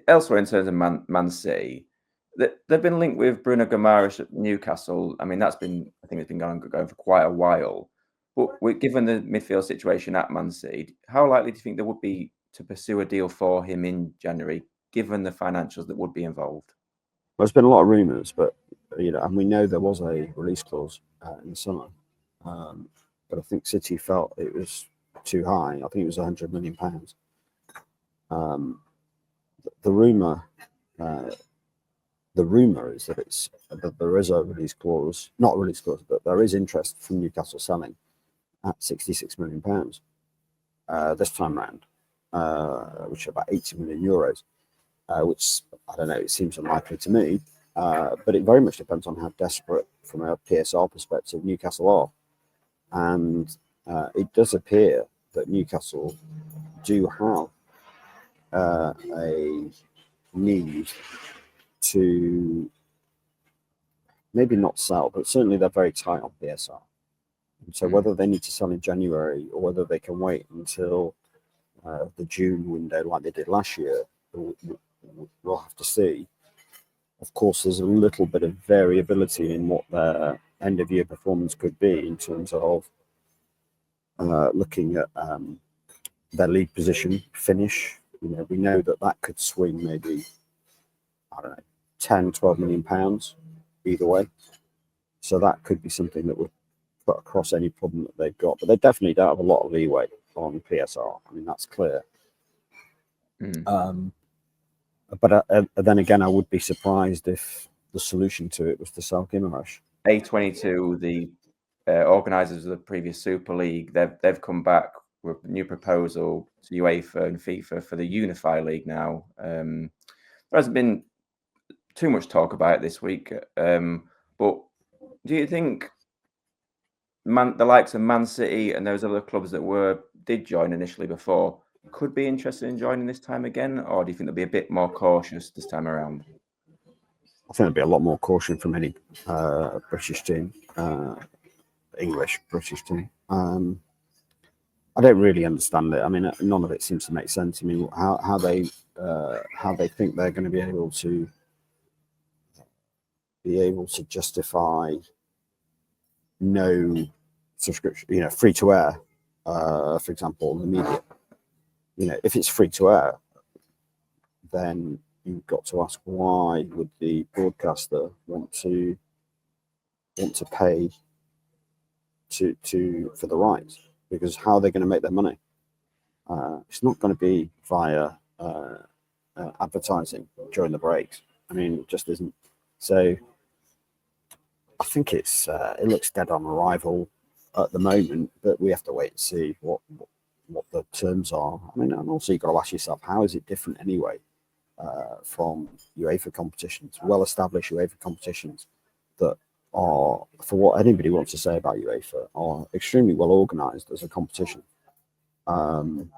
elsewhere in terms of Man City, they've been linked with Bruno Guimaraes at Newcastle. I mean, I think it's been going for quite a while. But given the midfield situation at Man City, how likely do you think there would be to pursue a deal for him in January, given the financials that would be involved? Well, there's been a lot of rumours, but and we know there was a release clause in the summer, but I think City felt it was too high. I think it was £100 million. The rumor is that there is a release clause, not a release clause, but there is interest from Newcastle selling at £66 million this time round, which is about €80 million, which I don't know. It seems unlikely to me, but it very much depends on how desperate, from a PSR perspective, Newcastle are, and it does appear that Newcastle do have a need to maybe not sell, but certainly they're very tight on PSR. And so whether they need to sell in January or whether they can wait until the June window like they did last year, we'll have to see. Of course, there's a little bit of variability in what their end of year performance could be in terms of looking at their league position finish. We know that could swing maybe, I don't know, 10, 12 million pounds either way. So that could be something that would put across any problem that they've got. But they definitely don't have a lot of leeway on PSR. I mean, that's clear. But then again, I would be surprised if the solution to it was to sell Guimaraes. A22, the organisers of the previous Super League, they've come back with a new proposal to UEFA and FIFA for the Unify League now. There hasn't been too much talk about it this week, but do you think the likes of Man City and those other clubs that did join initially before could be interested in joining this time again, or do you think they'll be a bit more cautious this time around? I think there'll be a lot more caution from any British team, English British team. I don't really understand it. I mean, none of it seems to make sense. I mean, how they think they're going to be able to justify no subscription, free to air, for example, the media. If it's free to air, then you've got to ask, why would the broadcaster want to pay for the rights? Because how are they going to make their money? It's not going to be via advertising during the breaks. I mean, it just isn't. So I think it looks dead on arrival at the moment, but we have to wait and see what the terms are. I mean, and also you've got to ask yourself, how is it different anyway from UEFA competitions, well-established UEFA competitions that are, for what anybody wants to say about UEFA, are extremely well organised as a competition. And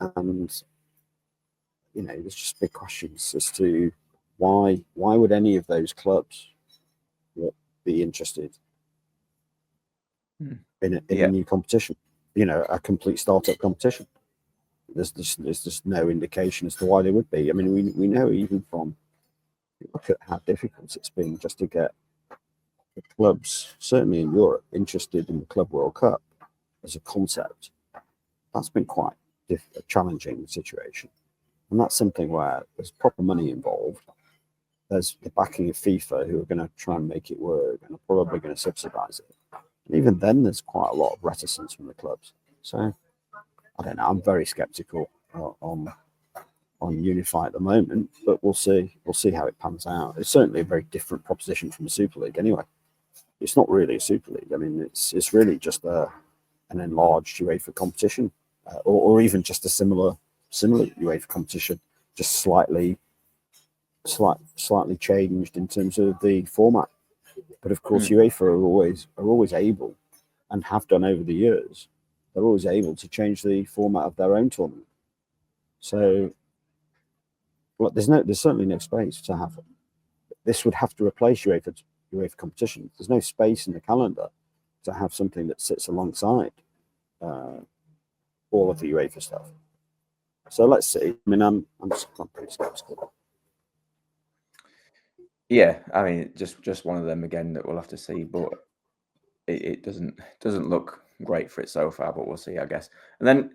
there's just big questions as to why would any of those clubs be interested in a new competition, a complete startup competition. There's just no indication as to why they would be. I mean, we know even from, look at how difficult it's been just to get the clubs, certainly in Europe, interested in the Club World Cup as a concept. That's been quite a challenging situation. And that's something where there's proper money involved. There's the backing of FIFA, who are going to try and make it work and are probably going to subsidise it. And even then, there's quite a lot of reticence from the clubs. So, I don't know. I'm very sceptical on Unify at the moment, but we'll see. We'll see how it pans out. It's certainly a very different proposition from the Super League. Anyway, it's not really a Super League. I mean, it's really just an enlarged UEFA competition, or even just a similar UEFA competition, just slightly changed in terms of the format. But of course, UEFA are always able, and have done over the years. They're always able to change the format of their own tournament. So, there's certainly no space to have it. This would have to replace UEFA competition. There's no space in the calendar to have something that sits alongside all of the UEFA stuff. So let's see. I mean, I'm pretty skeptical. Yeah, I mean, just one of them again that we'll have to see, but it doesn't look great for it so far. But we'll see, I guess. And then